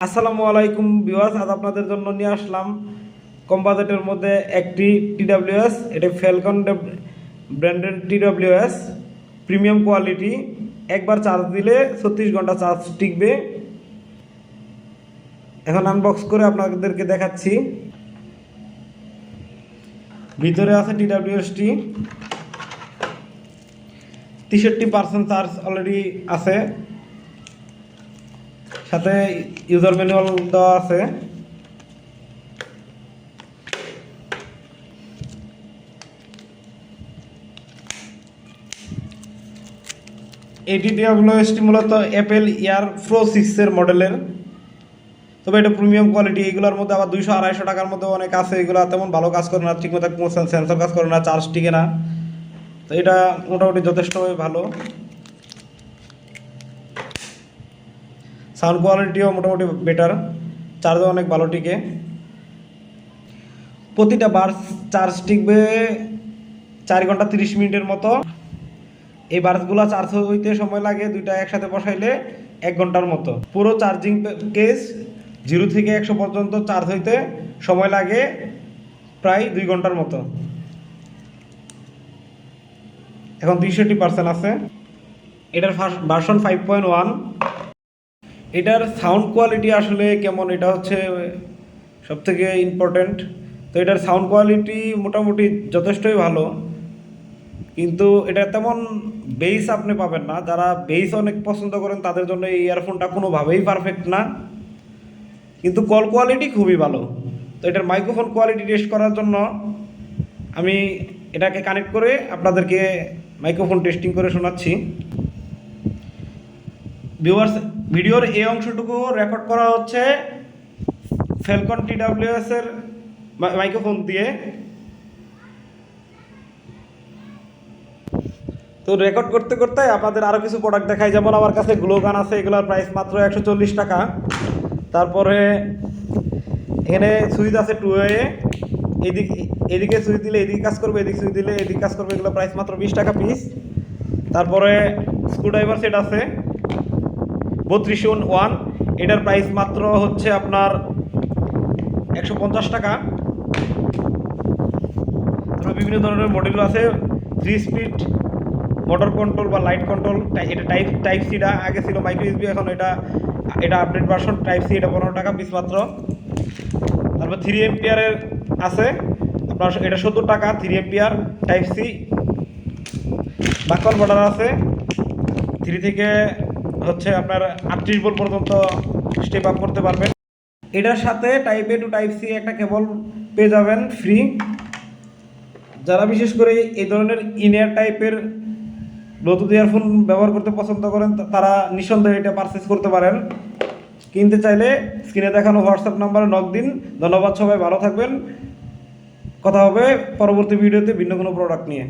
আসসালামু আলাইকুম ভিউয়ার্স, আজ আপনাদের জন্য নিয়ে আসলাম কম বাজেটের মধ্যে একটি টিডাব্লিউএস। এটা ফ্যালকন ব্র্যান্ডের টিডাব্লিউএস, প্রিমিয়াম কোয়ালিটি। একবার চার্জ দিলে 36 ঘন্টা চার্জ টিকবে। এখন আনবক্স করে আপনাদেরকে দেখাচ্ছি। ভিতরে আছে টিডাব্লিউএসটি, 63% চার্জ অলরেডি আছে, সাথে ইউজার ম্যানুয়াল দেওয়া আছে। এই টিডাব্লিউএসটি মূলত অ্যাপেল এয়ার প্রো 6 এর মডেলের, তবে এটা প্রিমিয়াম কোয়ালিটি। এগুলোর মধ্যে আবার 200-250 টাকার মধ্যে অনেক আছে, এগুলো তেমন ভালো কাজ করে না, ঠিকমতো কোনো সেন্সর কাজ করে না, চার্জ টিকে না। তো এটা মোটামুটি যথেষ্টভাবে ভালো। সাউন্ড কোয়ালিটিও মোটামুটি বেটার, চার্জও অনেক ভালো টিকে। প্রতিটা বার চার্জ টিকবে 4 ঘন্টা 30 মিনিটের মতো। এই বার্সগুলো চার্জ হইতে সময় লাগে, দুইটা একসাথে বসাইলে 1 ঘন্টার মতো। পুরো চার্জিং কেস 0 থেকে 100 পর্যন্ত চার্জ হইতে সময় লাগে প্রায় 2 ঘন্টার মতো। এখন 63% আছে। এটার ভার্সন 5.1। এটার সাউন্ড কোয়ালিটি আসলে কেমন, এটা হচ্ছে সবথেকে ইম্পর্টেন্ট। তো এটার সাউন্ড কোয়ালিটি মোটামুটি যথেষ্টই ভালো, কিন্তু এটা তেমন বেস আপনি পাবেন না। যারা বেস অনেক পছন্দ করেন তাদের জন্য এই ইয়ারফোনটা কোনোভাবেই পারফেক্ট না, কিন্তু কল কোয়ালিটি খুবই ভালো। তো এটার মাইক্রোফোন কোয়ালিটি টেস্ট করার জন্য আমি এটাকে কানেক্ট করে আপনাদেরকে মাইক্রোফোন টেস্টিং করে শোনাচ্ছি। ভিউয়ার্স, ভিডিওর এই অংশটুকু রেকর্ড করা হচ্ছে ফ্যালকন টিডাব্লিউএস এর মাইক্রোফোন দিয়ে। তো রেকর্ড করতে করতে আপনাদের আরও কিছু প্রোডাক্ট দেখাই। যেমন আমার কাছে গ্লো গান আছে, এগুলোর প্রাইস মাত্র 140 টাকা। তারপরে এখানে সুইচ আছে 2 ওয়ে, এদিকে সুইচ দিলে এদিকে কাজ করবে, এদিকে সুইচ দিলে এদিকে কাজ করবে। এগুলো প্রাইস মাত্র 20 টাকা পিস। তারপরে স্ক্রুড্রাইভার সেট আছে 32-in-1, এটার প্রাইস মাত্র হচ্ছে আপনার 150 টাকা। তারপরে বিভিন্ন ধরনের মডেলও আছে, 3 স্পিড মোটর কন্ট্রোল বা লাইট কন্ট্রোল। এটা টাইপ সিটা আগে ছিল মাইক্রো ইউএসবি, এখন এটা আপডেট ভার্সন টাইপ সি। এটা 15 টাকা পিস মাত্র। তারপর 3 এম্পিয়ারের আছে আপনার, এটা 70 টাকা। 3 এম্পিয়ার টাইপ সি। বাকল বর্ডার আছে, 3 থেকে হচ্ছে আপনার 38 ভোল্ট পর্যন্ত স্টেপ আপ করতে পারবেন। এটার সাথে টাইপ এ টু টাইপ সি একটা কেবল পেয়ে যাবেন ফ্রি। যারা বিশেষ করে এই ধরনের ইনএয়ার টাইপের ব্লুটুথ ইয়ারফোন ব্যবহার করতে পছন্দ করেন তারা নিঃসন্দেহে এটা পারচেস করতে পারেন। কিনতে চাইলে স্ক্রিনে দেখানো হোয়াটসঅ্যাপ নাম্বারে নক দিন। ধন্যবাদ, সবাই ভালো থাকবেন। কথা হবে পরবর্তী ভিডিওতে ভিন্ন কোনো প্রোডাক্ট নিয়ে।